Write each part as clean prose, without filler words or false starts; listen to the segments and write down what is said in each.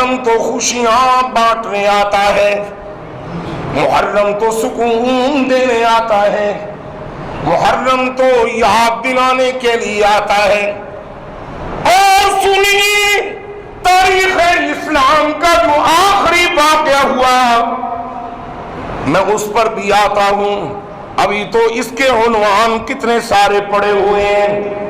محرم تو خوشیاں بانٹنے آتا ہے، محرم تو سکون دینے آتا ہے، محرم تو یاد دلانے کے لیے آتا ہے۔ اور سنیے تاریخ اسلام کا جو آخری واقعہ ہوا، میں اس پر بھی آتا ہوں۔ ابھی تو اس کے عنوان کتنے سارے پڑے ہوئے ہیں،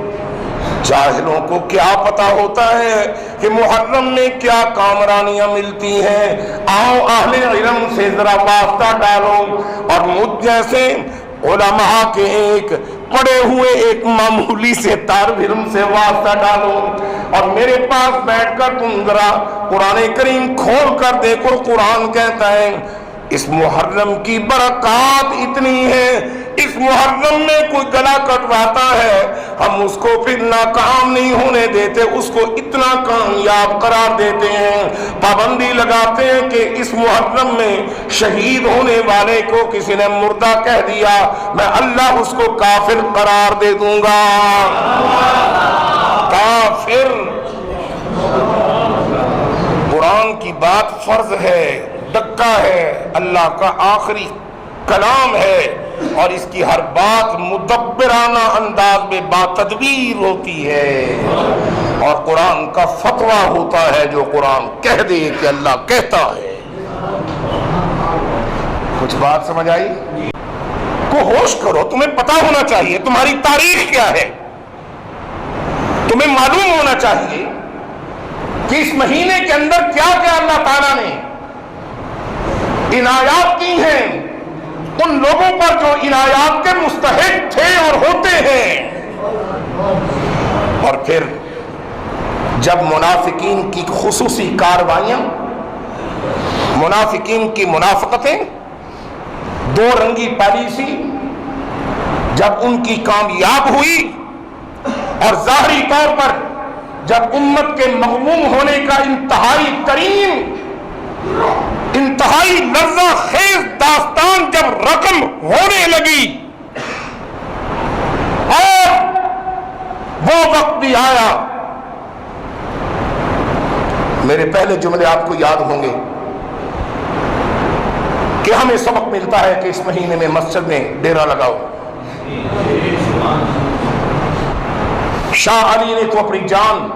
جاہلوں کو کیا پتا ہوتا ہے کہ محرم میں کیا کامرانیاں ملتی ہیں۔ آؤ اہل علم سے ذرا واسطہ ڈالو، اور مجھ جیسے علماء کے ایک پڑے ہوئے ایک معمولی سے طالب علم سے واسطہ ڈالو، اور میرے پاس بیٹھ کر تم ذرا قرآن کریم کھول کر دیکھو۔ قرآن کہتا ہے اس محرم کی برکات اتنی ہے، اس محرم میں کوئی گلا کٹواتا ہے ہم اس کو پھر ناکام نہیں ہونے دیتے، اس کو اتنا کامیاب قرار دیتے ہیں، پابندی لگاتے ہیں کہ اس محرم میں شہید ہونے والے کو کسی نے مردہ کہہ دیا میں اللہ اس کو کافر قرار دے دوں گا۔ کافر، قرآن کی بات فرض ہے، دکا ہے، اللہ کا آخری کلام ہے، اور اس کی ہر بات مدبرانہ انداز میں باتدبیر ہوتی ہے، اور قرآن کا فتویٰ ہوتا ہے جو قرآن کہہ دے کہ اللہ کہتا ہے۔ کچھ بات سمجھ آئی؟ کو ہوش کرو، تمہیں پتا ہونا چاہیے تمہاری تاریخ کیا ہے، تمہیں معلوم ہونا چاہیے کہ اس مہینے کے اندر کیا کیا اللہ تعالیٰ نے عنایات کی ہیں ان لوگوں پر جو عنایات کے مستحق تھے اور ہوتے ہیں۔ اور پھر جب منافقین کی خصوصی کارروائیاں، منافقین کی منافقتیں، دو رنگی پالیسی جب ان کی کامیاب ہوئی، اور ظاہری طور پر جب امت کے مغموم ہونے کا انتہائی ترین، انتہائی لرزہ خیز داستان جب رقم ہونے لگی، اور وہ وقت بھی آیا، میرے پہلے جملے آپ کو یاد ہوں گے کہ ہمیں سبق ملتا ہے کہ اس مہینے میں مسجد میں ڈیرا لگاؤ۔ شاہ علی نے تو اپنی جان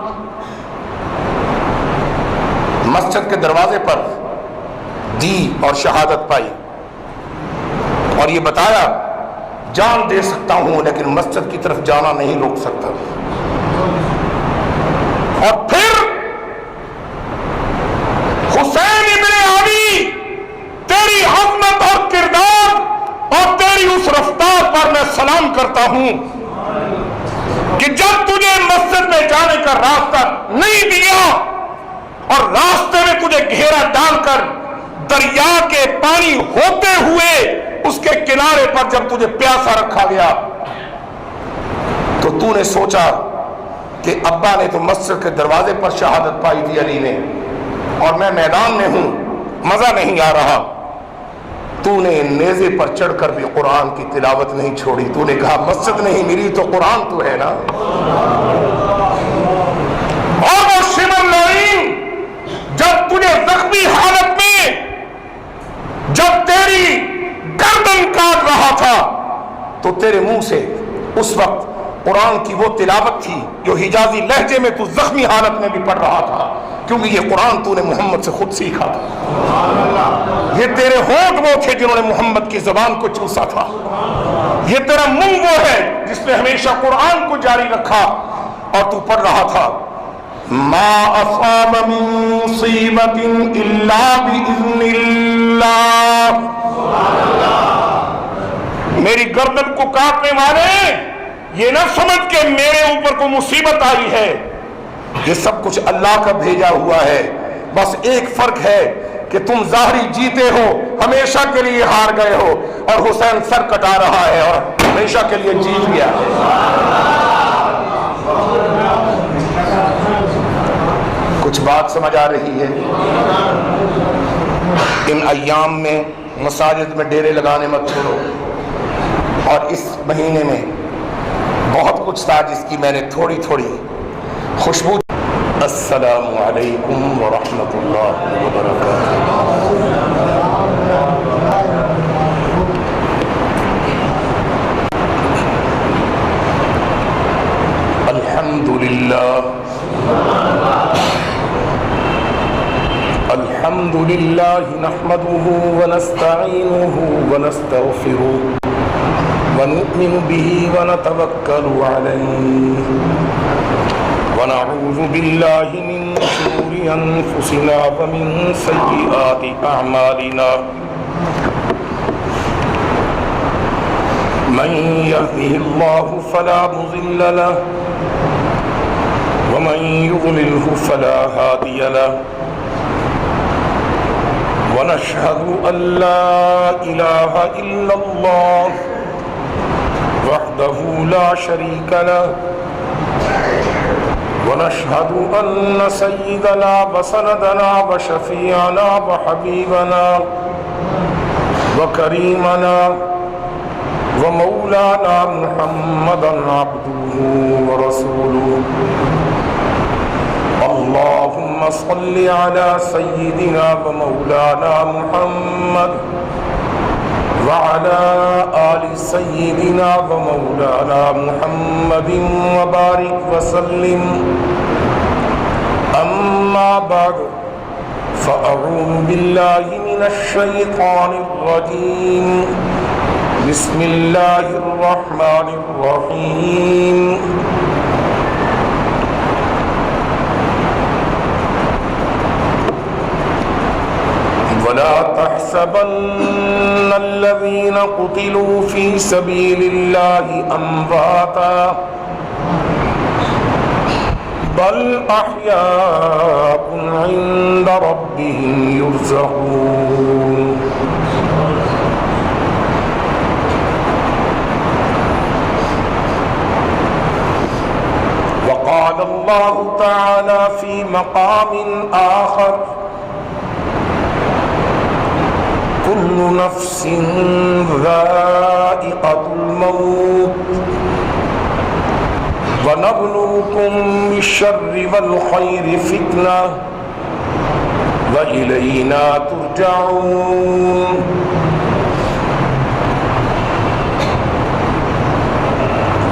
مسجد کے دروازے پر دی اور شہادت پائی، اور یہ بتایا جان دے سکتا ہوں لیکن مسجد کی طرف جانا نہیں روک سکتا۔ اور پھر حسین ابن علی، تیری عظمت اور کردار اور تیری اس رفتار پر میں سلام کرتا ہوں کہ جب تجھے مسجد میں جانے کا راستہ نہیں دیا اور راستے میں تجھے گھیرا ڈال کر دریا کے پانی ہوتے ہوئے اس کے کنارے پر جب تجھے پیاسا رکھا گیا، تو تو نے سوچا کہ ابا نے تو مسجد کے دروازے پر شہادت پائی تھی علی نے، اور میں میدان میں ہوں، مزہ نہیں آ رہا۔ تو نے نیزے پر چڑھ کر بھی قرآن کی تلاوت نہیں چھوڑی، تو نے کہا مسجد نہیں ملی تو قرآن تو ہے نا۔ اور وہ شمر لعین جب تجھے زخمی حالت میں، جب تیری گردن کاٹ رہا تھا، تو تیرے منہ سے اس وقت قرآن کی وہ تلاوت تھی جو حجازی لہجے میں تو زخمی حالت میں بھی پڑھ رہا تھا، کیونکہ یہ قرآن تو نے محمد سے خود سیکھا تھا۔ یہ تیرے ہونٹ وہ تھے جنہوں نے محمد کی زبان کو چوسا تھا، یہ تیرا منہ وہ ہے جس نے ہمیشہ قرآن کو جاری رکھا، اور تو پڑھ رہا تھا ما اصاب من مصیبت الا باذن اللہ۔ میری گردن کو کاٹنے والے یہ نہ سمجھ کہ میرے اوپر کوئی مصیبت آئی ہے، یہ سب کچھ اللہ کا بھیجا ہوا ہے، بس ایک فرق ہے کہ تم ظاہری جیتے ہو، ہمیشہ کے لیے ہار گئے ہو، اور حسین سر کٹا رہا ہے اور ہمیشہ کے لیے جیت گیا ہے۔ کچھ بات سمجھ آ رہی ہے؟ ان ایام میں مساجد میں ڈیرے لگانے مت چھوڑو، اور اس مہینے میں بہت کچھ تھا جس کی میں نے تھوڑی تھوڑی خوشبو السلام علیکم ورحمۃ اللہ وبرکاتہ۔ الحمد للہ نحمده ونستعینه ونستغفره ونؤمن به ونتوکل علیہ ونعوذ باللہ من شرور انفسنا ومن سیئات اعمالنا من يهده الله فلا مضل له ومن يضلله فلا هادي له ونشهد أن لا إله إلا الله وحده لا شريك له ونشهد أن سيدنا وسندنا وشفيعنا وحبيبنا وكريمنا ومولانا محمدا عبده ورسوله اللهم صل على سيدنا ومولانا محمد وعلى آل سيدنا ومولانا محمد وبارك وسلم أما بعد فأعوذ بالله من الشيطان الرجيم بسم الله الرحمن الرحيم ولا تحسبن الذين قتلوا في سبيل الله أمواتا بل أحياء عند ربهم يرزقون وقال الله تعالى في مقام آخر كل نفس ذائقة الموت ونبلوكم بالشر والخير فتنة وإلينا ترجعون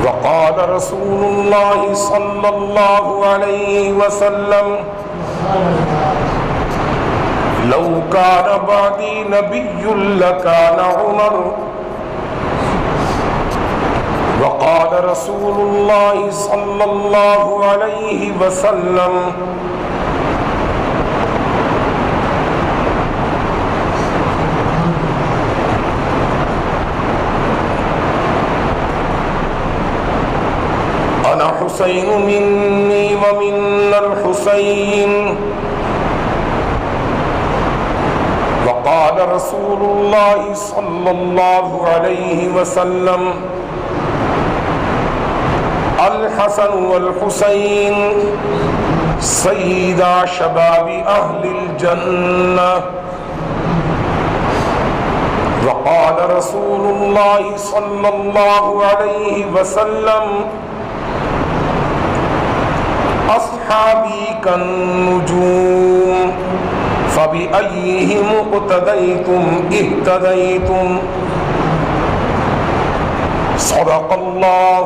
وقال رسول الله صلى الله عليه وسلم لو كان بعدي نبي لكان عمر وقال رسول الله صلى الله عليه وسلم أنا حسين مني ومن الحسين وقال رسول الله صلى الله عليه وسلم الحسن والحسين سيدا شباب أهل الجنة وقال رسول الله صلى الله عليه وسلم أصحابي كالنجوم فبأيهم اقتديتم اهتديتم صدق الله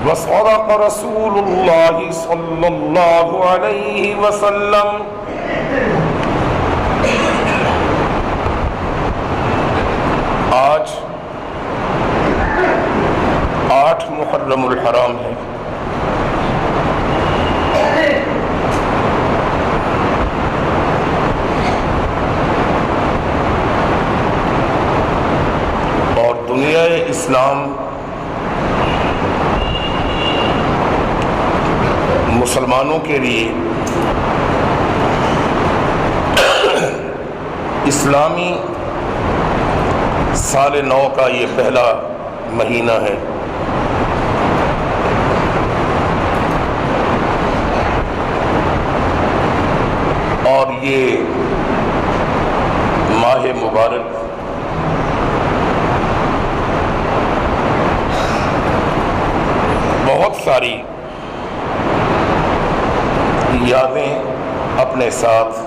وصدق رسول الله صلى الله عليه وسلم آج 8 محرم الحرام ہے دنیا اسلام مسلمانوں کے لیے اسلامی سال نو کا یہ پہلا مہینہ ہے۔ اور یہ ماہ مبارک بہت ساری یادیں اپنے ساتھ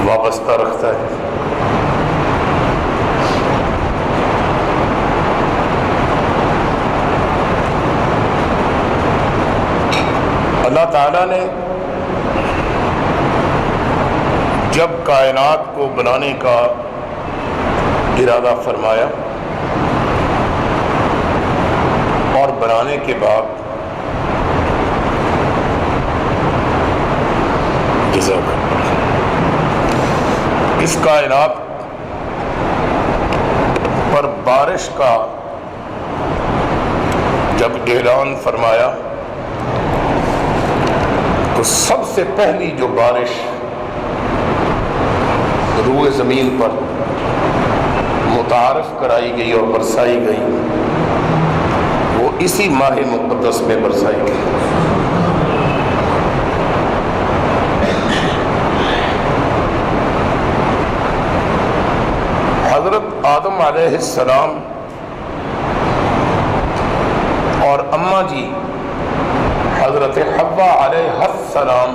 وابستہ رکھتا ہے۔ اللہ تعالیٰ نے جب کائنات کو بنانے کا ارادہ فرمایا اور بنانے کے بعد اس کائنات پر بارش کا جب اعلان فرمایا تو سب سے پہلی جو بارش روئے زمین پر متعارف کرائی گئی اور برسائی گئی وہ اسی ماہ مقدس میں برسائی گئی۔ حضرت آدم علیہ السلام اور اماں جی حضرت حوا علیہ السلام،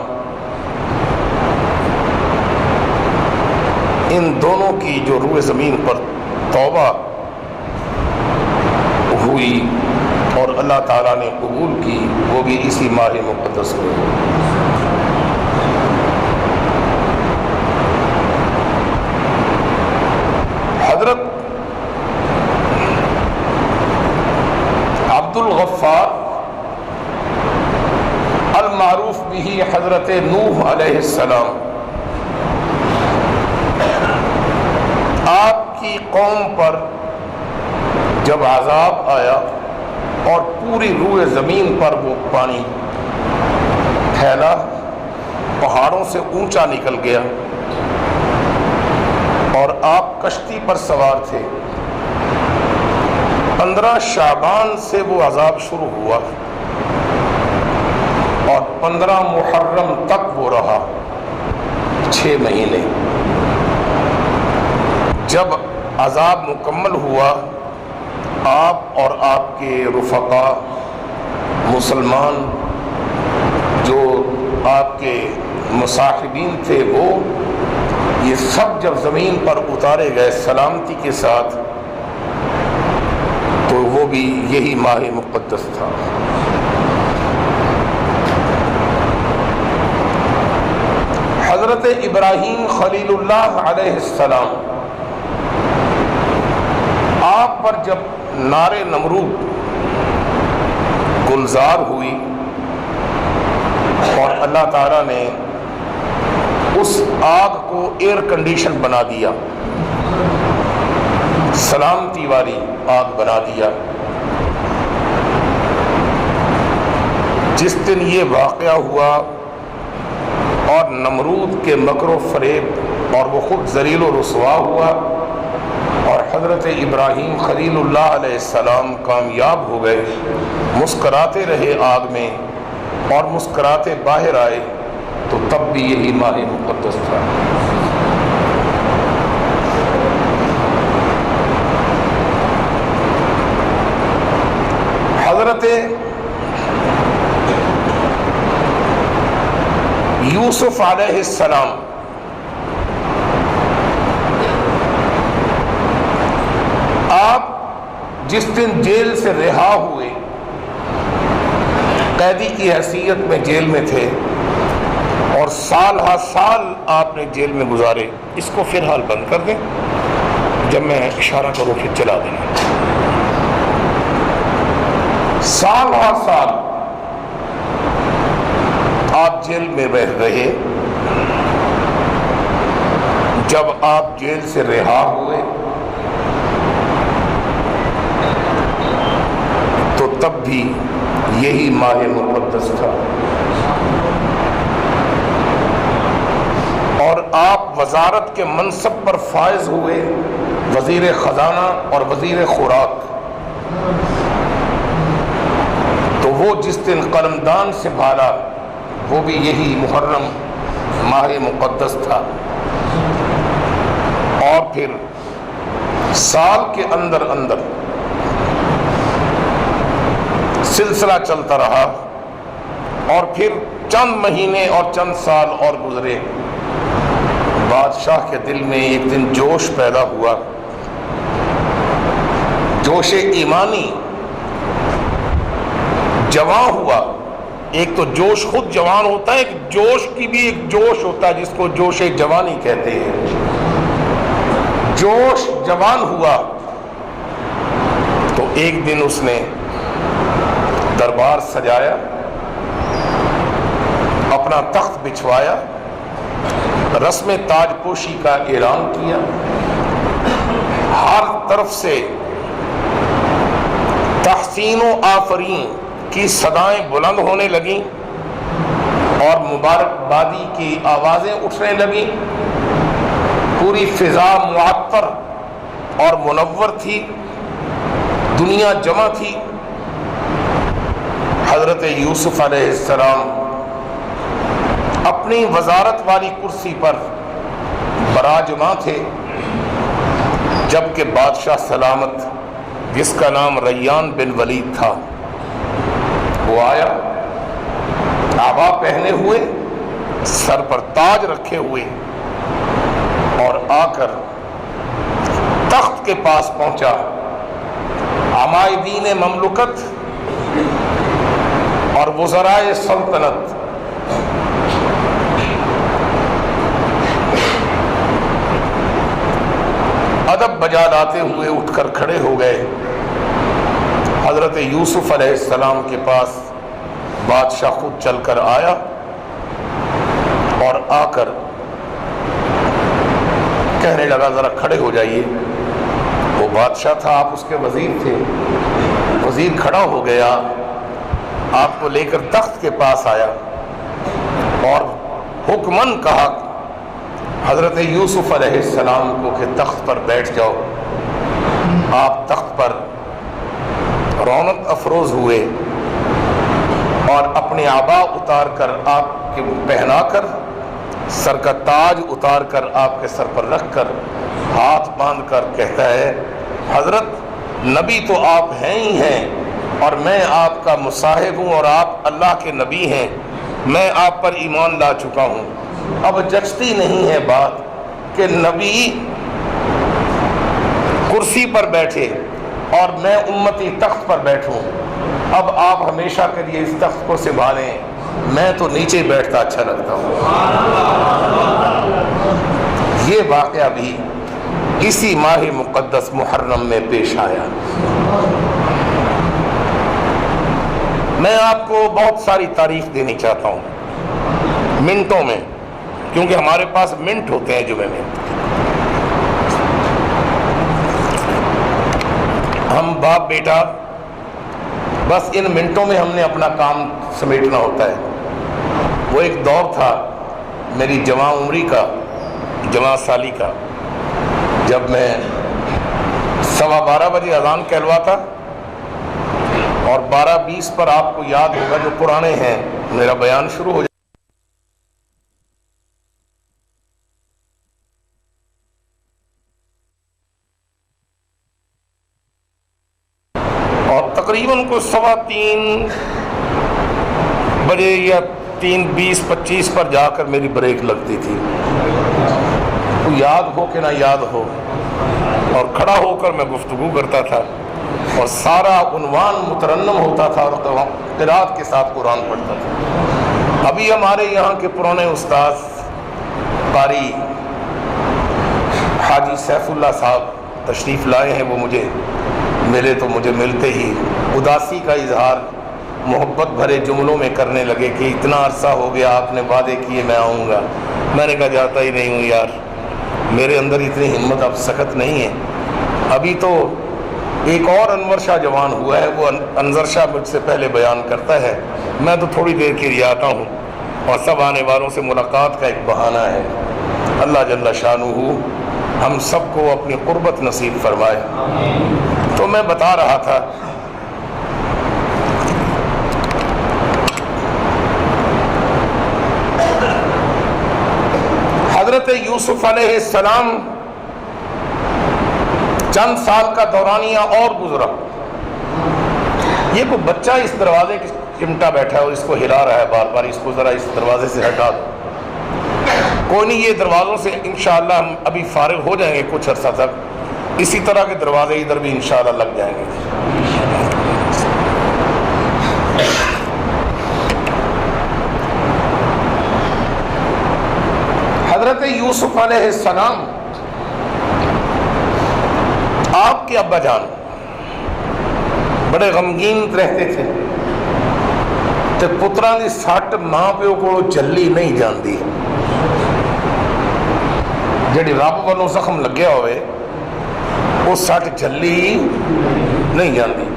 ان دونوں کی جو روئے زمین پر توبہ ہوئی اور اللہ تعالیٰ نے قبول کی وہ بھی اسی ماہ مقدس میں۔ حضرت عبد الغفار المعروف بھی حضرت نوح علیہ السلام آپ کی قوم پر جب عذاب آیا اور پوری روئے زمین پر وہ پانی پھیلا، پہاڑوں سے اونچا نکل گیا اور آپ کشتی پر سوار تھے، 15 شعبان سے وہ عذاب شروع ہوا اور 15 محرم تک وہ رہا، 6 مہینے۔ جب عذاب مکمل ہوا آپ اور آپ کے رفقا مسلمان جو آپ کے مصاحبین تھے وہ یہ سب جب زمین پر اتارے گئے سلامتی کے ساتھ تو وہ بھی یہی ماہ مقدس تھا۔ حضرت ابراہیم خلیل اللہ علیہ السلام آپ پر جب نار نمرود گلزار ہوئی اور اللہ تعالیٰ نے اس آگ کو ایئر کنڈیشن بنا دیا، سلامتی والی آگ بنا دیا، جس دن یہ واقعہ ہوا اور نمرود کے مکر و فریب اور وہ خود ذلیل و رسوا ہوا اور حضرت ابراہیم خلیل اللہ علیہ السلام کامیاب ہو گئے، مسکراتے رہے آگ میں اور مسکراتے باہر آئے، تو تب بھی یہی ماہ مقدس تھا۔ حضرت یوسف علیہ السلام آپ جس دن جیل سے رہا ہوئے، قیدی کی حیثیت میں جیل میں تھے اور سال ہا سال آپ نے جیل میں گزارے، اس کو فی الحال بند کر دیں، جب میں اشارہ کروں پھر چلا دیں۔ سال ہا سال آپ جیل میں رہے، جب آپ جیل سے رہا ہوئے تو تب بھی یہی ماہ مقدس تھا، اور آپ وزارت کے منصب پر فائز ہوئے، وزیر خزانہ اور وزیر خوراک، تو وہ جس دن قلمدان سے بھالا وہ بھی یہی محرم ماہ مقدس تھا، اور پھر سال کے اندر سلسلہ چلتا رہا اور پھر چند مہینے اور چند سال اور گزرے، بادشاہ کے دل میں ایک دن جوش پیدا ہوا، جوش ایمانی جوان ہوا۔ ایک تو جوش خود جوان ہوتا ہے، ایک جوش کی بھی ایک جوش ہوتا ہے جس کو جوش جوانی کہتے ہیں۔ جوش جوان ہوا تو ایک دن اس نے دربار سجایا، اپنا تخت بچھوایا، رسم تاج پوشی کا اعلان کیا، ہر طرف سے تحسین و آفرین کی صدائیں بلند ہونے لگیں اور مبارکبادی کی آوازیں اٹھنے لگیں۔ پوری فضا معطر اور منور تھی، دنیا جمع تھی۔ حضرت یوسف علیہ السلام اپنی وزارت والی کرسی پر براجماں تھے، جبکہ بادشاہ سلامت جس کا نام ریان بن ولید تھا وہ آیا، آبا پہنے ہوئے، سر پر تاج رکھے ہوئے، اور آ کر تخت کے پاس پہنچا۔ عمائدین مملکت اور وزرائے سلطنت ادب بجا لاتے ہوئے اٹھ کر کھڑے ہو گئے۔ حضرت یوسف علیہ السلام کے پاس بادشاہ خود چل کر آیا اور آ کر کہنے لگا ذرا کھڑے ہو جائیے۔ وہ بادشاہ تھا، آپ اس کے وزیر تھے۔ وزیر کھڑا ہو گیا، آپ کو لے کر تخت کے پاس آیا اور حکمن کہا حضرت یوسف علیہ السلام کو کہ تخت پر بیٹھ جاؤ۔ آپ تخت پر رونق افروز ہوئے اور اپنے آبا اتار کر آپ کے پہنا کر، سر کا تاج اتار کر آپ کے سر پر رکھ کر، ہاتھ باندھ کر کہتا ہے حضرت نبی تو آپ ہیں ہی ہیں، اور میں آپ کا مصاحب ہوں اور آپ اللہ کے نبی ہیں، میں آپ پر ایمان لا چکا ہوں۔ اب جچتی نہیں ہے بات کہ نبی کرسی پر بیٹھے اور میں امتی تخت پر بیٹھوں۔ اب آپ ہمیشہ کے لیے اس تخت کو سنبھالیں، میں تو نیچے بیٹھتا اچھا لگتا ہوں۔ یہ واقعہ بھی اسی ماہ مقدس محرم میں پیش آیا۔ میں آپ کو بہت ساری تاریخ دینی چاہتا ہوں منٹوں میں، کیونکہ ہمارے پاس منٹ ہوتے ہیں جمعے میں۔ ہم باپ بیٹا بس ان منٹوں میں ہم نے اپنا کام سمیٹنا ہوتا ہے۔ وہ ایک دور تھا میری جوان عمری کا، جوان سالی کا، جب میں 12:15 بجے اذان کہلواتا اور 12:20 پر آپ کو یاد ہوگا جو پرانے ہیں میرا بیان شروع ہو جاتا۔ اور تقریباً کو 3:15 بجے یا 3:20-25 پر جا کر میری بریک لگتی تھی۔ یاد ہو کہ نہ یاد ہو، اور کھڑا ہو کر میں گفتگو کرتا تھا اور سارا عنوان مترنم ہوتا تھا اور قرات کے ساتھ قرآن پڑھتا تھا۔ ابھی ہمارے یہاں کے پرانے استاذ قاری حاجی سیف اللہ صاحب تشریف لائے ہیں، وہ مجھے ملے تو مجھے ملتے ہی اداسی کا اظہار محبت بھرے جملوں میں کرنے لگے کہ اتنا عرصہ ہو گیا آپ نے وعدے کیے میں آؤں گا۔ میں نے کہا جاتا ہی نہیں ہوں یار، میرے اندر اتنی ہمت اب سخت نہیں ہے۔ ابھی تو ایک اور انور شاہ جوان ہوا ہے، وہ انظر شاہ مجھ سے پہلے بیان کرتا ہے، میں تو تھوڑی دیر کے لیے آتا ہوں، اور سب آنے والوں سے ملاقات کا ایک بہانہ ہے۔ اللہ جل شانہ ہم سب کو اپنی قربت نصیب فرمائے۔ تو میں بتا رہا تھا حضرت یوسف علیہ السلام چند سال کا دورانیہ اور گزرا۔ یہ کوئی بچہ اس دروازے چمٹا بیٹھا ہے اور اس کو ہلا رہا ہے بار بار، اس کو ذرا اس دروازے سے ہٹا دو۔ کوئی نہیں، یہ دروازوں سے انشاءاللہ ہم ابھی فارغ ہو جائیں گے کچھ عرصہ تک، اسی طرح کے دروازے ادھر بھی انشاءاللہ لگ جائیں گے۔ حضرت یوسف علیہ السلام آپ کے ابا جان بڑے غمگین رہتے تھے تے پتراں دی سٹ ماں پیو کو جلی نہیں جاندی، جڑی رب والوں زخم لگیا ہوئے وہ سٹ جلی نہیں جاندی،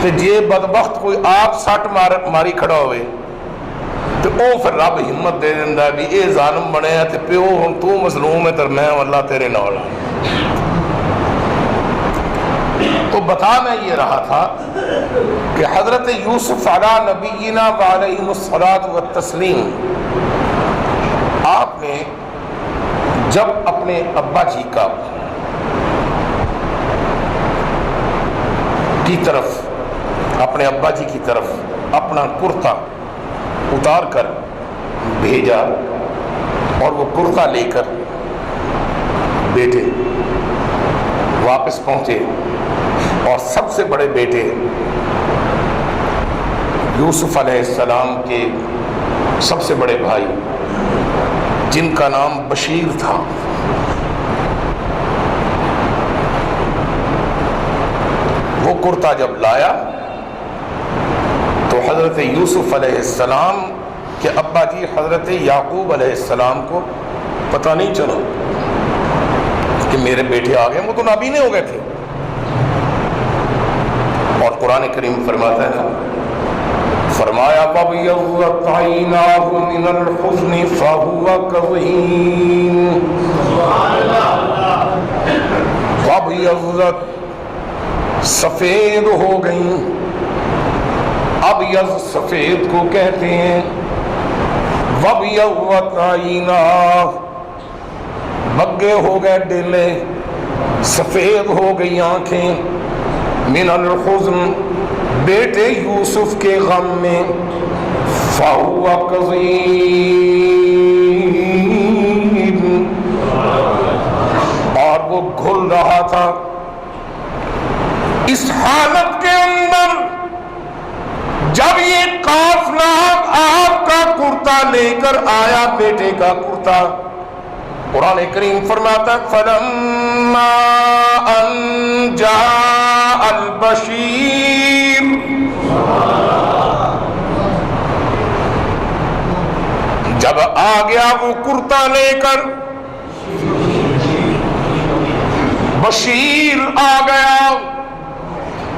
تے جے بدبخت کوئی آپ سٹ ماری کھڑا ہوئے تو او پھر رب ہمت دے دیندا ہے بھی اے ظالم بنے ہے تے پیو ہن تو مظلوم ہے تے میں اللہ تیرے نال ہاں۔ تو بتا میں یہ رہا تھا کہ حضرت یوسف علیہ نبینا وعلیہ الصلاۃ والتسلیم آپ نے جب اپنے ابا جی کا کی طرف اپنے ابا جی کی طرف اپنا کرتا اتار کر بھیجا اور وہ کرتا لے کر بیٹے واپس پہنچے، اور سب سے بڑے بیٹے یوسف علیہ السلام کے سب سے بڑے بھائی جن کا نام بشیر تھا، وہ کرتا جب لایا تو حضرت یوسف علیہ السلام کے ابا جی حضرت یعقوب علیہ السلام کو پتہ نہیں چلا کہ میرے بیٹے آ گئے، وہ تو نابینے ہو گئے تھے۔ اور قرآن کریم فرماتا ہے، فرمایا فَبِيَضَّتْ عَيْنَاهُ مِنَ الْحُزْنِ فَهُوَ كَظِيمٌ، فَبِيَضَّتْ سفید ہو گئیں، ابیض سفید کو کہتے ہیں، وَبِيَضَّتْ عَيْنَاهُ بگے ہو گئے ڈیلے، سفید ہو گئی آنکھیں، من الحزن بیٹے یوسف کے غم میں، فَهُوَ كَظِيمٌ اور وہ گھل رہا تھا۔ اس حالت کے اندر جب یہ قافلہ آپ کا کرتا لے کر آیا، بیٹے کا کرتا، قرآن کریم فرماتا فَلَمَّا أَن جَاءَ الْبَشِيرُ، جب آ گیا وہ کرتا لے کر، بشیر آ گیا،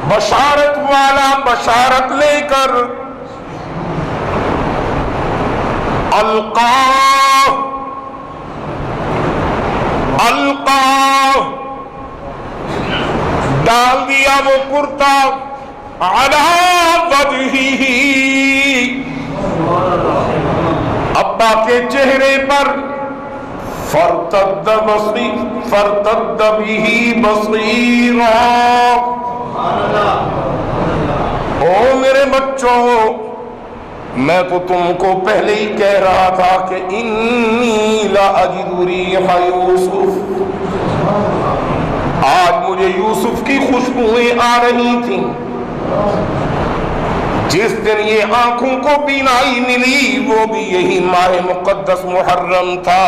بشارت والا بشارت لے کر، القاہ ڈال دیا وہ کرتا علی وجہہ، ابا کے چہرے پر، فارتد بہ بصیرا، او میرے بچوں، میں تو تم کو پہلے ہی کہہ رہا تھا کہ انی لاجد ریح یوسف، آج مجھے یوسف کی خوشبوئیں آ رہی تھیں۔ جس دن یہ آنکھوں کو بینائی ملی وہ بھی یہی ماہ مقدس محرم تھا۔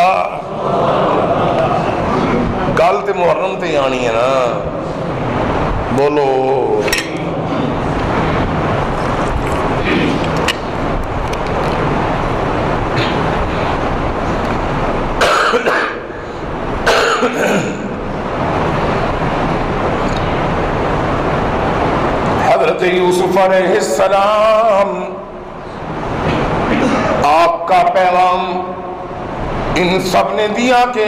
گل تے محرم تے آنی ہے نا، بولو۔ حضرت یوسف علیہ السلام آپ کا پیغام ان سب نے دیا کہ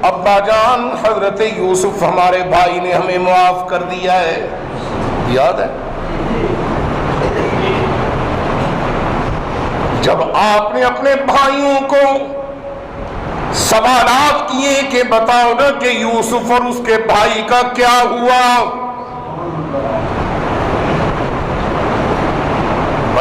ابا جان حضرت یوسف ہمارے بھائی نے ہمیں معاف کر دیا ہے، یاد ہے؟ جب آپ نے اپنے بھائیوں کو سوالات کیے کہ بتاؤ نا کہ یوسف اور اس کے بھائی کا کیا ہوا،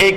1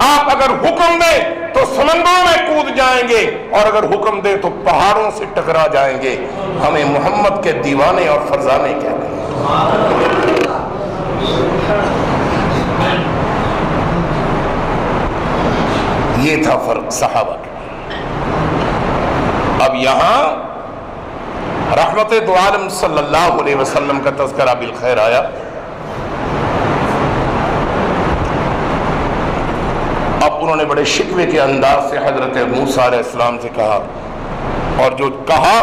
آپ اگر حکم دیں تو سمندروں میں کود جائیں گے اور اگر حکم دیں تو پہاڑوں سے ٹکرا جائیں گے. ہمیں محمد کے دیوانے اور فرزانے کہتے ہیں. یہ تھا فرق صحابہ کا. اب یہاں رحمت دو عالم صلی اللہ علیہ وسلم کا تذکرہ بالخیر آیا. اب انہوں نے بڑے شکوے کے انداز سے حضرت موسیٰ علیہ السلام سے کہا, اور جو کہا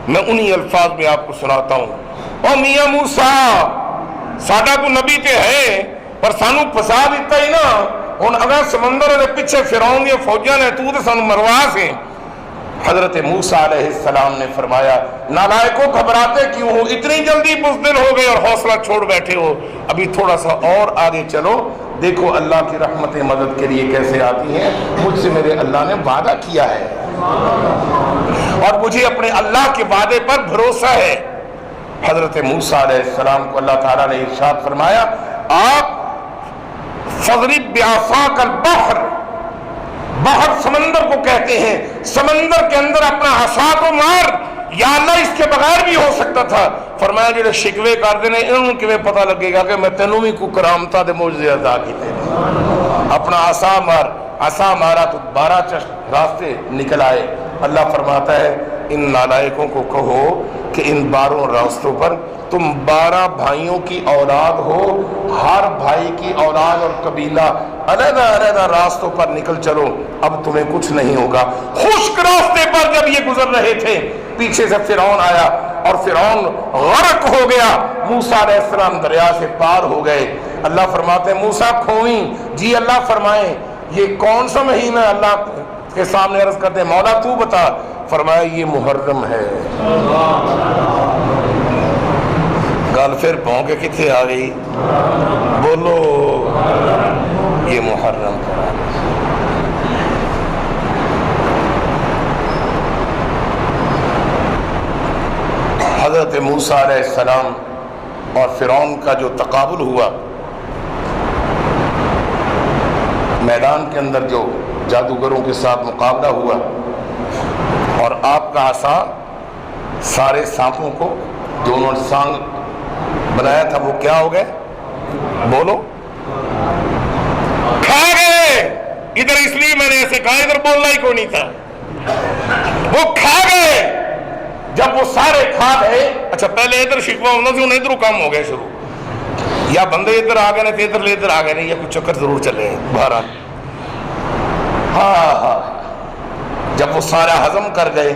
میں انہی الفاظ میں آپ کو سناتا ہوں. او میاں موسیٰ, ساڈا تو نبی تے ہے پر سانو پھسا دیتا ہی نا. ہن اگر سمندر دے پیچھے فرعون دی فوجاں نے تو تے سانو مروا سے. حضرت موسیٰ علیہ السلام نے فرمایا نالائکو گھبراتے کیوں ہو, اتنی جلدی بزدل ہو گئے اور حوصلہ چھوڑ بیٹھے ہو. ابھی تھوڑا سا اور آگے چلو, دیکھو اللہ کی رحمتیں مدد کے لیے کیسے آتی ہیں. مجھ سے میرے اللہ نے وعدہ کیا ہے اور مجھے اپنے اللہ کے وعدے پر بھروسہ ہے. حضرت موسیٰ علیہ السلام کو اللہ تعالیٰ نے ارشاد فرمایا آپ فضرب بعصاک البحر, بحر سمندر کو کہتے ہیں, سمندر کے اندر اپنا عصا کو مار. یا اللہ اس کے بغیر بھی ہو سکتا تھا. فرمایا جڑے شکوے کر دینے انہوں کیویں پتہ لگے گا کہ میں تینوں بھی کوئی کرامتاں دے معجزے عطا کیتے. اپنا عصا مار, عصا مارا تو 12 راستے نکل آئے. اللہ فرماتا ہے ان نالائکوں کو کہو کہ ان 12 راستوں پر تم 12 بھائیوں کی اولاد ہو, ہر بھائی کی اولاد اور قبیلہ علیحدہ علیحدہ راستوں پر نکل چلو, اب تمہیں کچھ نہیں ہوگا. خشک راستے پر جب یہ گزر رہے تھے پیچھے سے فرعون آیا اور فرعون غرق ہو گیا. موسیٰ علیہ السلام دریا سے پار ہو گئے. اللہ فرماتے ہیں موسیٰ کھوئیں. جی اللہ فرمائیں یہ کون سا مہینہ؟ اللہ کے سامنے عرض کرتے ہیں مولا تو بتا. فرمایا یہ محرم ہے. گل پھر پہنچ کے کتنے آ گئی؟ بولو یہ محرم. حضرت موسیٰ علیہ السلام اور فرعون کا جو تقابل ہوا میدان کے اندر, جو جادوگروں کے ساتھ مقابلہ ہوا, اور آپ کا عصا سارے سانپوں کو دونوں سانگ بنایا تھا, وہ کیا ہو گئے؟ بولو کھا گئے. ادھر اس لیے میں نے ایسے کہا, ادھر بولنا ہی کوئی نہیں تھا. وہ کھا گئے. جب وہ سارے کھا گئے, اچھا پہلے ادھر شکوہ ہونا سے انہیں ادھر کام ہو گئے شروع, یا بندے ادھر آ گئے نہیں ادھر لے ادھر آ گئے نہیں, یا کچھ چکر ضرور چلے بہرحال. ہاں جب وہ سارا ہضم کر گئے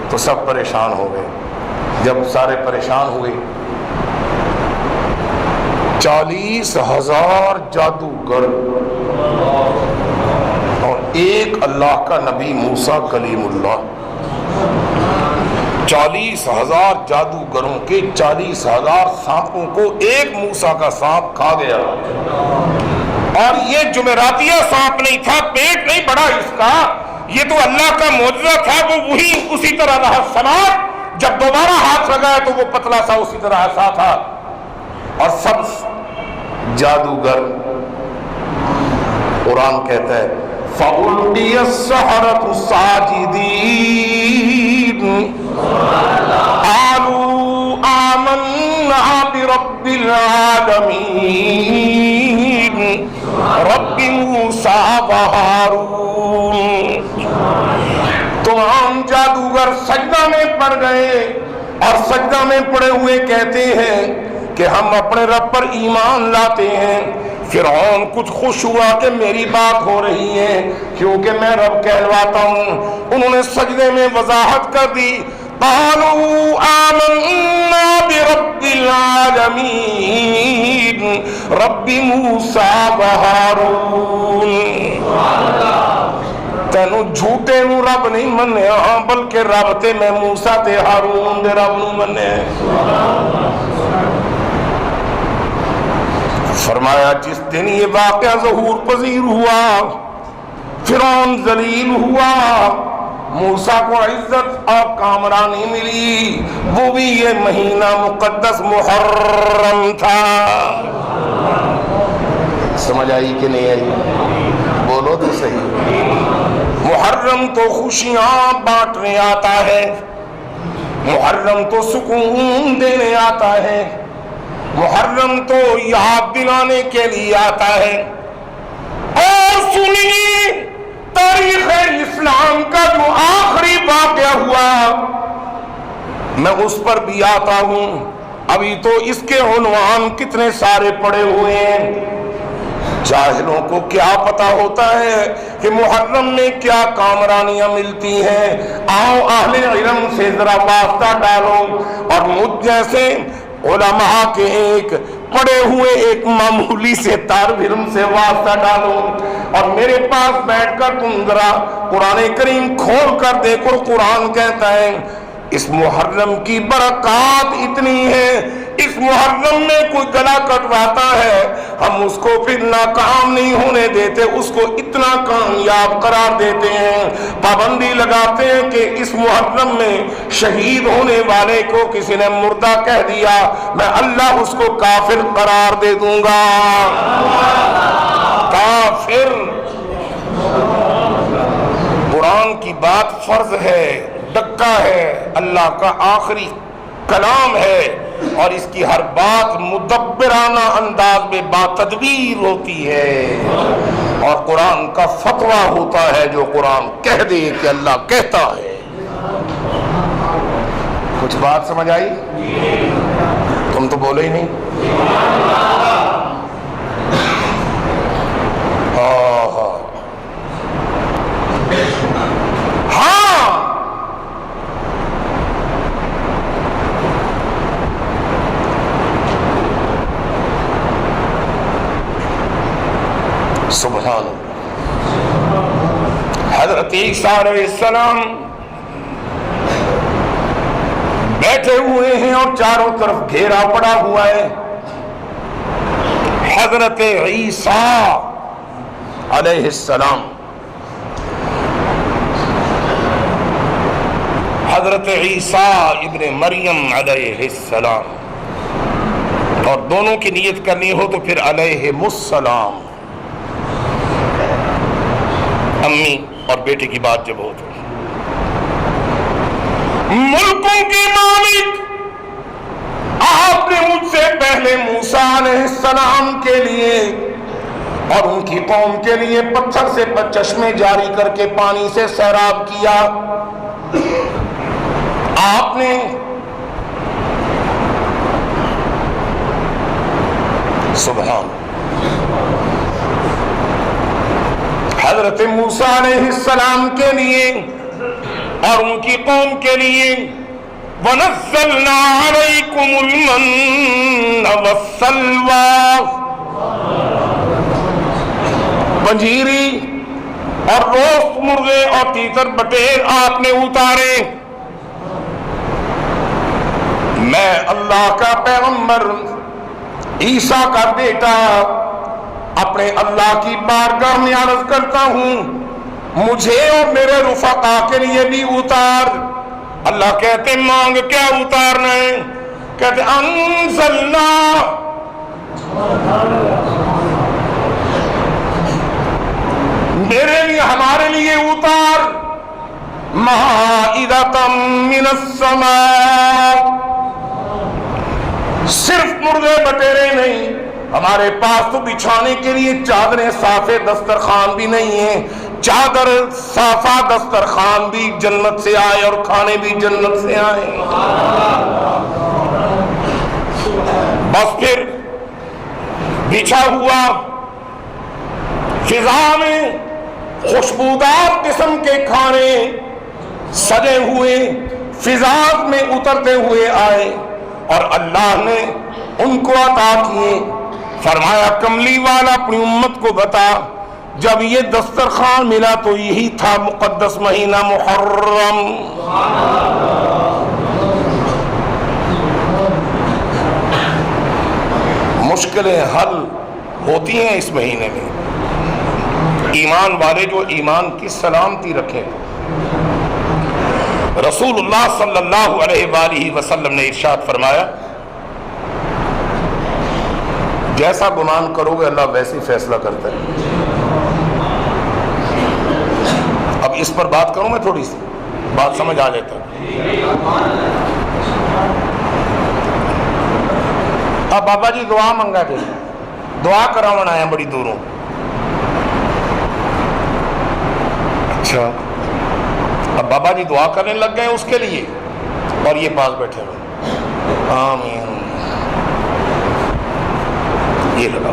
تو سب پریشان ہو گئے. جب سارے پریشان ہوئے 40,000 جادوگر اور ایک اللہ کا نبی موسیٰ کلیم اللہ, 40,000 جادوگروں کے 40,000 سانپوں کو ایک موسیٰ کا سانپ کھا گیا. اور یہ جمعراتیہ سانپ نہیں تھا, پیٹ نہیں بڑا اس کا, یہ تو اللہ کا معجزہ تھا. وہ وہی اسی طرح رہا. سانپ جب دوبارہ ہاتھ لگایا تو وہ پتلا سا اسی طرح ایسا تھا. اور سب جادوگر, قرآن کہتا ہے فَأُلْقِيَ السَّحَرَةُ سَاجِدِينَ قَالُوا آمَنَّا بِرَبِّ الْعَالَمِينَ رَبِّ مُوسَىٰ وَهَارُونَ. تمام جادوگر سجدہ میں پڑ گئے اور سجدہ میں پڑے ہوئے کہتے ہیں کہ ہم اپنے رب پر ایمان لاتے ہیں. فرعون کچھ خوش ہوا کہ میری بات ہو رہی ہے کیونکہ میں رب کہلواتا ہوں. انہوں نے سجدے میں وضاحت کر دی قالوا آمنا برب العالمین رب موسیٰ وہارون. تینوں جھوٹے نو رب نہیں منیا بلکہ رب تے میں موسیٰ تے ہارون دے رب نو منے. فرمایا جس دن یہ واقعہ ظہور پذیر ہوا, فرعون ذلیل ہوا, موسیٰ کو عزت اور کامرانی ملی, وہ بھی یہ مہینہ مقدس محرم تھا. سمجھ آئی کہ نہیں آئی؟ تو صحیح. محرم تو خوشیاں بانٹنے آتا ہے, محرم تو سکون دینے آتا ہے, محرم تو یاد دلانے کے لیے آتا ہے. اور سنیے تاریخ اسلام کا جو آخری واقعہ ہوا میں اس پر بھی آتا ہوں. ابھی تو اس کے عنوان کتنے سارے پڑے ہوئے ہیں. جاہلوں کو کیا پتا ہوتا ہے کہ محرم میں کیا کامرانیاں ملتی ہیں. آؤ اہل علم سے ذرا واسطہ ڈالو اور مجھ جیسے علماء کے ایک پڑے ہوئے ایک معمولی سے طالب علم سے واسطہ ڈالو اور میرے پاس بیٹھ کر تم ذرا قرآن کریم کھول کر دیکھو. قرآن کہتا ہے اس محرم کی برکات اتنی ہے, اس محرم میں کوئی گلا کٹواتا ہے ہم اس کو پھر ناکام نہیں ہونے دیتے, اس کو اتنا کامیاب قرار دیتے ہیں, پابندی لگاتے ہیں کہ اس محرم میں شہید ہونے والے کو کسی نے مردہ کہہ دیا میں اللہ اس کو کافر قرار دے دوں گا. کافر. قرآن کی بات فرض ہے, ڈکا ہے, اللہ کا آخری کلام ہے اور اس کی ہر بات مدبرانہ انداز میں باتدبیر ہوتی ہے اور قرآن کا فتویٰ ہوتا ہے جو قرآن کہہ دے کہ اللہ کہتا ہے. کچھ بات سمجھ آئی؟ تم تو بولے ہی نہیں. سبحان اللہ. حضرت عیسیٰ علیہ السلام بیٹھے ہوئے ہیں اور چاروں طرف گھیرا پڑا ہوا ہے. حضرت عیسیٰ علیہ السلام, حضرت عیسیٰ ابن مریم علیہ السلام, اور دونوں کی نیت کرنی ہو تو پھر علیہم السلام. امی اور بیٹے کی بات جب ہو تو ملکوں کے مالک آپ نے مجھ سے پہلے موسیٰ علیہ السلام کے لیے اور ان کی قوم کے لیے پتھر سے چشمے جاری کر کے پانی سے سیراب کیا. آپ نے سبحان حضرت موسیٰ علیہ السلام کے لیے اور ان کی قوم کے لیے وَنَزَّلْنَا عَلَيْكُمُ الْمَنَّ وَالسَّلْوَىٰ, پنجیری اور روست مرغے اور تیتر بٹیر آپ نے اتارے. میں اللہ کا پیغمبر عیسیٰ کا بیٹا اپنے اللہ کی بارگاہ میں عرض کرتا ہوں مجھے اور میرے رفقا کے لیے بھی اتار. اللہ کہتے مانگ کیا اتارنا ہے؟ کہتے انزلنا, میرے لیے ہمارے لیے اتار مائدۃ من السماء. صرف مرغے بٹیرے نہیں, ہمارے پاس تو بچھانے کے لیے چادریں صافے دسترخوان بھی نہیں ہیں. چادر صافہ دسترخوان بھی جنت سے آئے اور کھانے بھی جنت سے آئے. بس پھر بچھا ہوا فضا میں خوشبودار قسم کے کھانے سجے ہوئے فضا میں اترتے ہوئے آئے اور اللہ نے ان کو عطا کیے. فرمایا کملی والا اپنی امت کو بتا جب یہ دسترخوان ملا تو یہی تھا مقدس مہینہ محرم. مشکلیں حل ہوتی ہیں اس مہینے میں. ایمان والے جو ایمان کی سلامتی رکھیں. رسول اللہ صلی اللہ علیہ وآلہ وسلم نے ارشاد فرمایا جیسا گمان کرو گے اللہ ویسے فیصلہ کرتا ہے. اس پر بات کروں میں تھوڑی سی, بات سمجھ آ جاتا. اب بابا جی دعا منگا دے, دعا کراون آیا بڑی دوروں. اچھا, اب بابا جی دعا کرنے لگ گئے اس کے لیے, اور یہ پاس بیٹھے ہوئے آمین. یہ لگا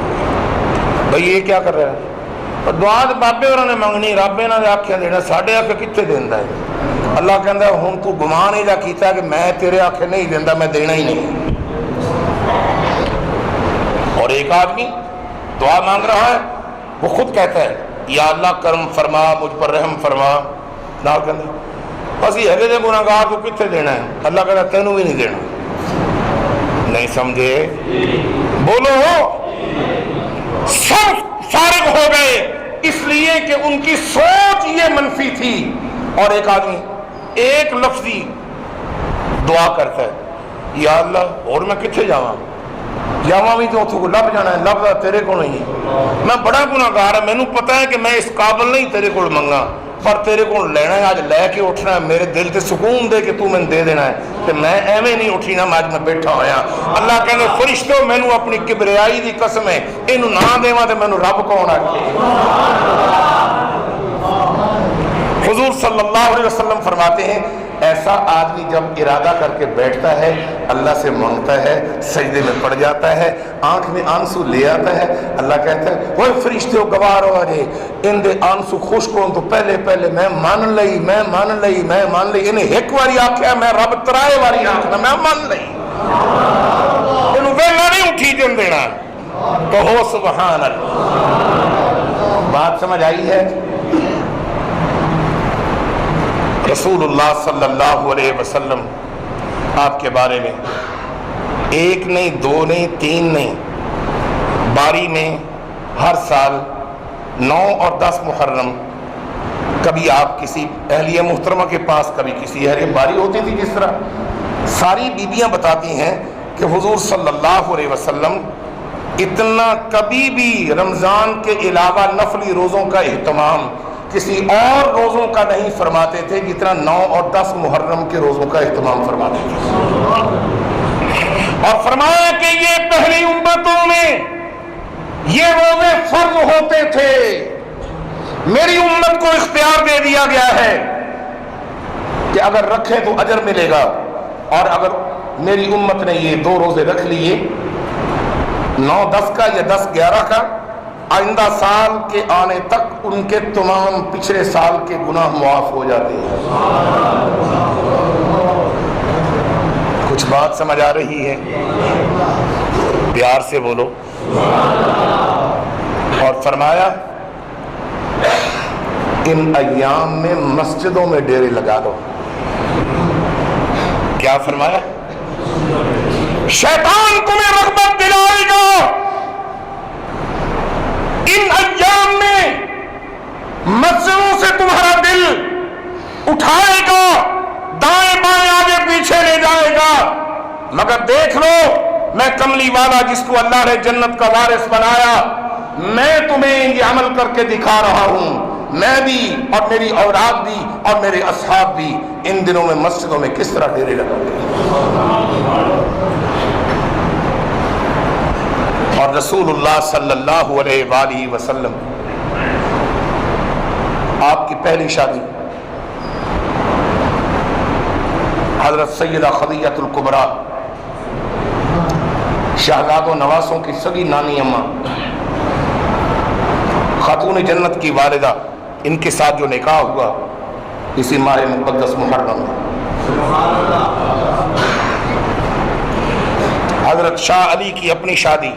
بھائی یہ کیا کر رہا ہے؟ دعا تو بابے اور نے منگنی, رب انہوں نے آخیا دینا, ساڈے آخے کتنے دینا ہے؟ اللہ کہتا ہے ہوں تو گمان ہی جا کیتا کہ میں تیرے آخے نہیں دینا, میں دینا ہی نہیں. اور ایک آدمی دعا مانگ رہا ہے, وہ خود کہتا ہے یا اللہ کرم فرما, مجھ پر رحم فرما. نہ کہتا اسی ہلے دے گناہگار کو کتنے دینا ہے؟ اللہ کہتا تینوں بھی نہیں دینا. نہیں سمجھے؟ بولو. سب فارغ ہو گئے اس لیے کہ ان کی سوچ یہ منفی تھی. اور ایک آدمی ایک لفظی دعا کرتا ہے یا اللہ اور میں کتنے جاواں, جاواں بھی تو اتوں کو لب جانا ہے, لبدا تیرے کو نہیں. میں بڑا گناہگار ہے, مینوں پتا ہے کہ میں اس قابل نہیں تیرے کو منگا, پر تیرے کو لینا ہے, آج لے کے اٹھنا ہے, میرے دل تے سکون دے کہ تو میں دے دینا ہے. تے میں ایویں نہیں اٹھی نا, آج میں بیٹھا ہویا. اللہ کہنے فرشتو مینوں اپنی کبریائی دی قسم ہے اینوں نہ دیواں تے مینوں رب کون آکھے. حضور صلی اللہ علیہ وسلم فرماتے ہیں ایسا آدمی جب ارادہ کر کے بیٹھتا ہے, اللہ سے مانگتا ہے, سجدے میں پڑ جاتا ہے, آنکھ میں آنسو لے آتا ہے, اللہ کہتا ہے وہ فرشتے گوار ہو جے ان دے آنسو خشک ہون تو پہلے پہلے میں مان لئی, میں مان لئی, میں مان لئی. انہیں ایک واری آکھیا میں رب ترائے واری آکھنا میں مان لئی. انہوں ویلا نہیں اٹھی جن دینا. تو ہو سبحان اللہ. بات سمجھ آئی ہے؟ رسول اللہ صلی اللہ علیہ وسلم آپ کے بارے میں ایک نہیں, دو نہیں, تین نہیں, باری میں ہر سال 9 اور 10 محرم کبھی آپ کسی اہلیہ محترمہ کے پاس, کبھی کسی اہلیہ باری ہوتی تھی. جس طرح ساری بیبیاں بتاتی ہیں کہ حضور صلی اللہ علیہ وسلم اتنا کبھی بھی رمضان کے علاوہ نفلی روزوں کا اہتمام کسی اور روزوں کا نہیں فرماتے تھے جتنا 9 اور 10 محرم کے روزوں کا اہتمام فرماتے تھے. اور فرمایا کہ یہ پہلی امتوں میں یہ روزے فرض ہوتے تھے, میری امت کو اختیار دے دیا گیا ہے کہ اگر رکھیں تو اجر ملے گا, اور اگر میری امت نے یہ 2 روزے رکھ لیے 9-10 کا یا 10-11 کا, آئندہ سال کے آنے تک ان کے تمام پچھلے سال کے گناہ معاف ہو جاتے ہیں. کچھ بات سمجھ آ رہی ہے؟ پیار سے بولو. اور فرمایا ان ایام میں مسجدوں میں ڈیرے لگا دو. کیا فرمایا؟ شیطان تمہیں رغبت دلائے گا ان ایام میں, مسجدوں سے تمہارا دل اٹھائے گا, دائیں بائیں آگے پیچھے لے جائے گا, مگر دیکھ لو میں کملی والا جس کو اللہ نے جنت کا وارث بنایا, میں تمہیں یہ عمل کر کے دکھا رہا ہوں. میں بھی اور میری اولاد بھی اور میرے اصحاب بھی ان دنوں میں مسجدوں میں کس طرح ڈیرے لگاتے ہیں. اور رسول اللہ صلی اللہ علیہ وآلہ وسلم آپ کی پہلی شادی حضرت سیدہ خدیجہ الکبریٰ, شہزاد و نواسوں کی سگی نانی اماں, خاتون جنت کی والدہ, ان کے ساتھ جو نکاح ہوا اسی ماہ مقدس محرم میں. حضرت شاہ علی کی اپنی شادی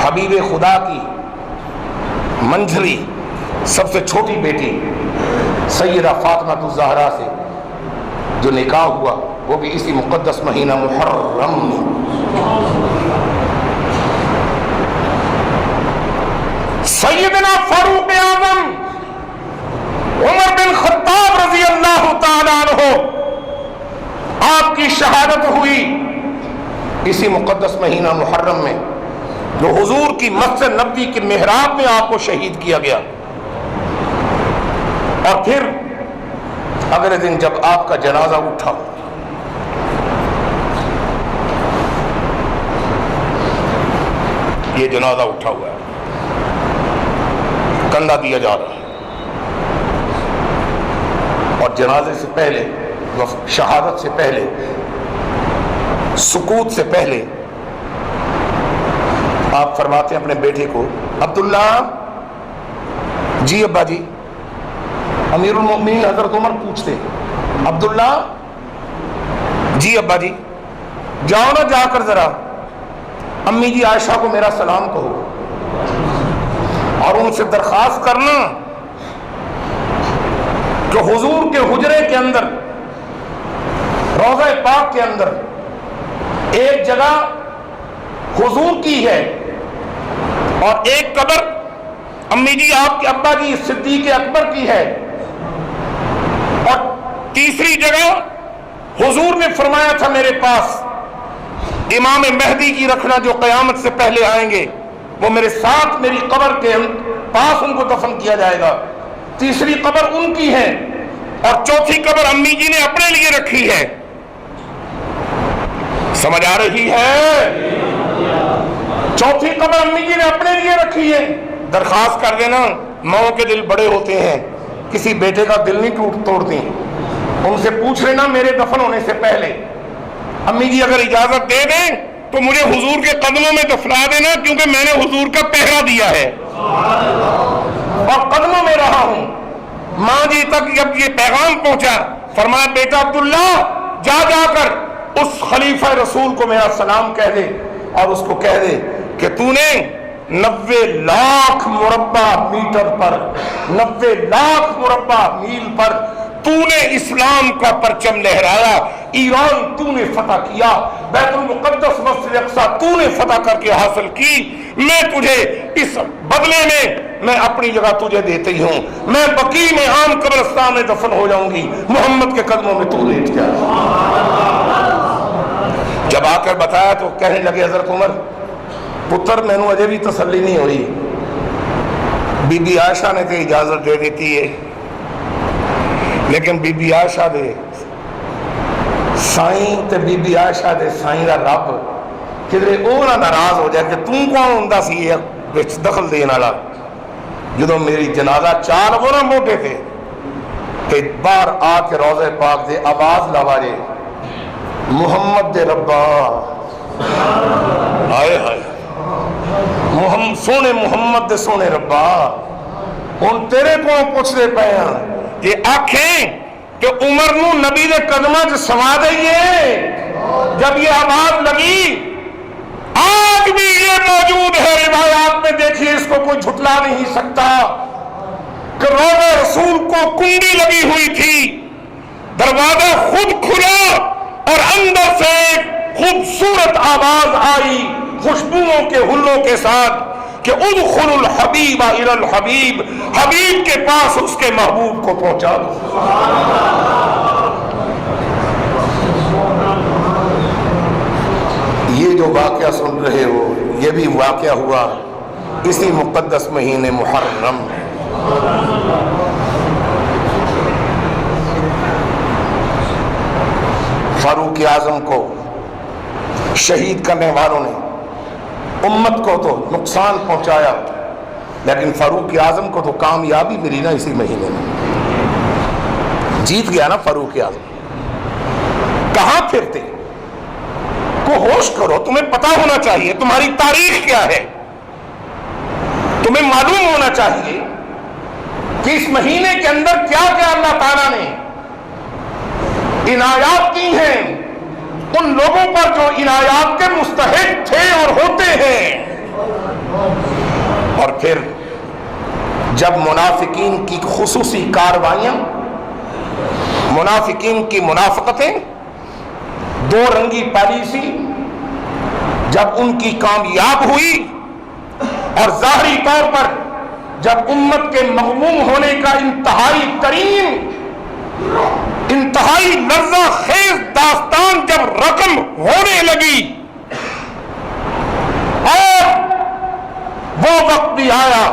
حبیب خدا کی منجھلی سب سے چھوٹی بیٹی سیدہ فاطمہ الزہرا سے جو نکاح ہوا وہ بھی اسی مقدس مہینہ محرم میں. سیدنا فاروق اعظم عمر بن خطاب رضی اللہ تعالیٰ عنہ آپ کی شہادت ہوئی اسی مقدس مہینہ محرم میں, جو حضور کی مسجد نبوی کے محراب میں آپ کو شہید کیا گیا. اور پھر اگلے دن جب آپ کا جنازہ اٹھا، یہ جنازہ اٹھا ہوا ہے، کندھا دیا جا رہا ہے، اور جنازے سے پہلے، شہادت سے پہلے، سکوت سے پہلے آپ فرماتے ہیں اپنے بیٹے کو، عبداللہ، جی ابا جی، امیر المؤمنین حضرت عمر پوچھتے، عبداللہ، جی ابا جی، جاؤ نا، جا کر ذرا امی جی عائشہ کو میرا سلام کہو اور ان سے درخواست کرنا کہ حضور کے حجرے کے اندر، روضہ پاک کے اندر ایک جگہ حضور کی ہے اور ایک قبر امی جی آپ کے ابا جی صدیق اکبر کی ہے، اور تیسری جگہ حضور نے فرمایا تھا میرے پاس امام مہدی کی رکھنا جو قیامت سے پہلے آئیں گے، وہ میرے ساتھ میری قبر کے پاس ان کو دفن کیا جائے گا، تیسری قبر ان کی ہے اور چوتھی قبر امی جی نے اپنے لیے رکھی ہے۔ سمجھ آ رہی ہے؟ چوتھی قبر امی جی نے اپنے لیے رکھی ہے۔ درخواست کر دینا، ماؤں کے دل بڑے ہوتے ہیں، کسی بیٹے کا دل نہیں توڑتی، ان سے پوچھ لینا میرے دفن ہونے سے پہلے، امی جی اگر اجازت دے دیں تو مجھے حضور کے قدموں میں دفنا دینا، کیونکہ میں نے حضور کا پہرا دیا ہے اور قدموں میں رہا ہوں۔ ماں جی تک جب یہ پیغام پہنچا، فرمایا بیٹا عبداللہ، جا کر اس خلیفہ رسول کو میرا سلام کہہ دے اور اس کو کہہ دے کہ تو نے 90 لاکھ مربع میٹر پر، 90 لاکھ مربع میل پر تو نے اسلام کا پرچم لہرایا، ایران تو نے فتح کیا، بیت المقدس مسجد اقصی تو نے فتح کر کے حاصل کی، میں تجھے اس بدلے میں اپنی جگہ تجھے دیتی ہوں، میں بقیع میں عام قبرستان میں دفن ہو جاؤں گی، محمد کے قدموں میں تو لیٹ جا۔ جب آ کر بتایا تو کہنے لگے حضرت عمر، پتر میں نے اجے بھی تسلی نہیں ہوئی، بی بی عائشہ نے تو اجازت دے دیتی ہے، لیکن بی بی عائشہ دے سائیں تے بی بی عائشہ دے سائیں دا رب کدھر او نہ ناراض ہو جائے کہ توں کون ہوندا سی یہ وچ دخل دین والا۔ جدوں میری جنازہ چال وہ نہ موٹے تھے کہ باہر آ کے روضہ پاک دے آواز لاواجے، محمد دے ربا، ہائے ہائے، محمد سونے، محمد دے سونے ربا، ہن تیرے کو پوچھدے پے ہیں کہ آنکھیں کہ عمر نو نبی دے قدمہ جو سما دئیے۔ جب یہ آواز لگی، آج بھی یہ موجود ہے روایات میں، دیکھیے اس کو کوئی جھٹلا نہیں سکتا کہ روضہ رسول کو کنڈی لگی ہوئی تھی، دروازہ خود کھلا اور اندر سے ایک خوبصورت آواز آئی خوشبوؤں کے حلوں کے ساتھ کہ ادخل الحبیب الی الحبیب، حبیب کے پاس اس کے محبوب کو پہنچا دو۔ یہ جو واقعہ سن رہے ہو، یہ بھی واقعہ ہوا اسی مقدس مہینے محرم میں۔ فاروق اعظم کو شہید کرنے والوں نے امت کو تو نقصان پہنچایا، لیکن فاروق اعظم کو تو کامیابی ملی نا اسی مہینے میں، جیت گیا نا فاروق اعظم۔ کہاں پھرتے؟ کو ہوش کرو، تمہیں پتا ہونا چاہیے تمہاری تاریخ کیا ہے، تمہیں معلوم ہونا چاہیے کہ اس مہینے کے اندر کیا کیا اللہ تعالیٰ نے عنایات کی ہیں ان لوگوں پر جو عنایات کے مستحق تھے اور ہوتے ہیں۔ اور پھر جب منافقین کی خصوصی کاروائیاں، منافقین کی منافقتیں، دو رنگی پالیسی جب ان کی کامیاب ہوئی اور ظاہری طور پر جب امت کے مغموم ہونے کا انتہائی ترین، انتہائی لرزہ خیز داستان جب رقم ہونے لگی، اور وہ وقت بھی آیا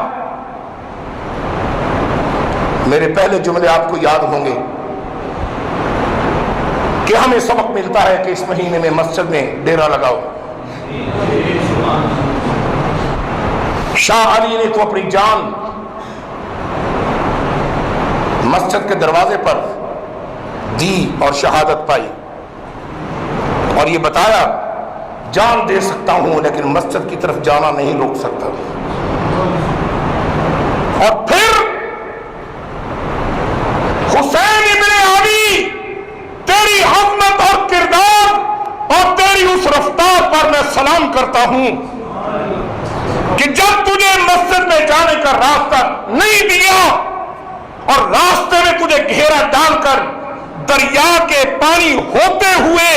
میرے پہلے جملے آپ کو یاد ہوں گے کہ ہمیں سبق ملتا ہے کہ اس مہینے میں مسجد میں ڈیرا لگاؤ. شاہ علی نے تو اپنی جان مسجد کے دروازے پر دی اور شہادت پائی اور یہ بتایا جان دے سکتا ہوں لیکن مسجد کی طرف جانا نہیں روک سکتا. اور پھر حسین ابن علی تیری عظمت اور کردار اور تیری اس رفتار پر میں سلام کرتا ہوں کہ جب تجھے مسجد میں جانے کا راستہ نہیں دیا اور راستے میں تجھے گھیرا ڈال کر دریا کے پانی ہوتے ہوئے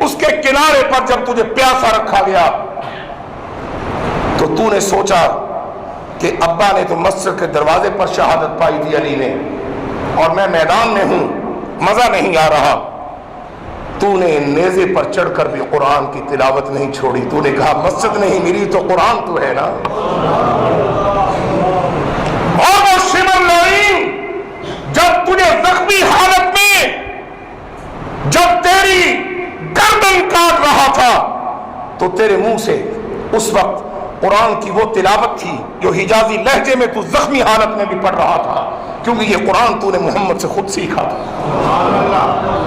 اس کے کنارے پر جب تجھے پیاسا رکھا گیا تو تو نے سوچا کہ ابا نے تو مسجد کے دروازے پر شہادت پائی تھی علی نے اور میں میدان میں ہوں مزہ نہیں آ رہا. تو نے نیزے پر چڑھ کر بھی قرآن کی تلاوت نہیں چھوڑی. تو نے کہا مسجد نہیں ملی تو قرآن تو ہے نا. اور وہ شمر لعین جب تجھے زخمی حالت میں جب تیری گردن کاٹ رہا تھا تو تیرے منہ سے اس وقت قرآن کی وہ تلاوت تھی جو حجازی لہجے میں تو زخمی حالت میں بھی پڑھ رہا تھا کیونکہ یہ قرآن تو نے محمد سے خود سیکھا تھا.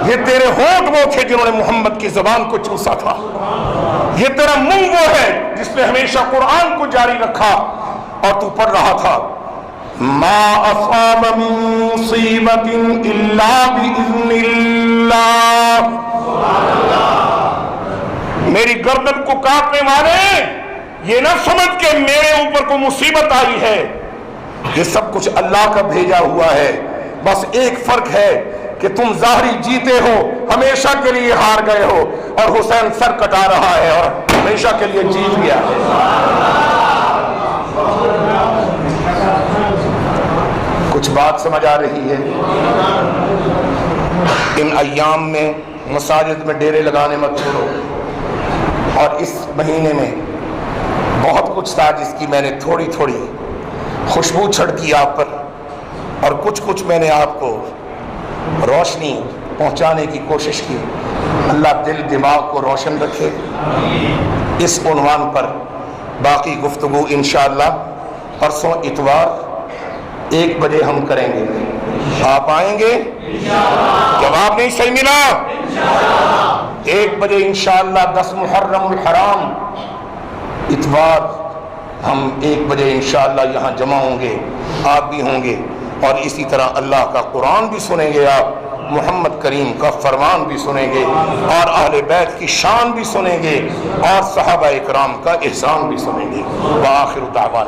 یہ تیرے ہونٹ وہ تھے جنہوں نے محمد کی زبان کو چوسا تھا. یہ تیرا منہ وہ ہے جس نے ہمیشہ قرآن کو جاری رکھا اور تو پڑھ رہا تھا ما اصاب من مصیبت الا باذن اللہ. میری گردن کو کاٹنے والے یہ نہ سمجھ کہ میرے اوپر کو مصیبت آئی ہے, یہ سب کچھ اللہ کا بھیجا ہوا ہے. بس ایک فرق ہے کہ تم ظاہری جیتے ہو ہمیشہ کے لیے ہار گئے ہو اور حسین سر کٹا رہا ہے اور ہمیشہ کے لیے جیت گیا. کچھ بات سمجھ آ رہی ہے؟ ان ایام میں مساجد میں ڈیرے لگانے مت چھوڑو. اور اس مہینے میں بہت کچھ تھا جس کی میں نے تھوڑی تھوڑی خوشبو چھڑکی آپ پر اور کچھ میں نے آپ کو روشنی پہنچانے کی کوشش کی. اللہ دل دماغ کو روشن رکھے. اس عنوان پر باقی گفتگو انشاءاللہ پرسوں اتوار 1 بجے ہم کریں گے. آپ آئیں گے؟ جواب نہیں صحیح ملا. 1 بجے انشاءاللہ 10 محرم الحرام اتوار ہم 1 بجے انشاءاللہ یہاں جمع ہوں گے. آپ بھی ہوں گے اور اسی طرح اللہ کا قرآن بھی سنیں گے, آپ محمد کریم کا فرمان بھی سنیں گے اور اہل بیت کی شان بھی سنیں گے اور صحابہ اکرام کا احسان بھی سنیں گے. وآخر دعوانا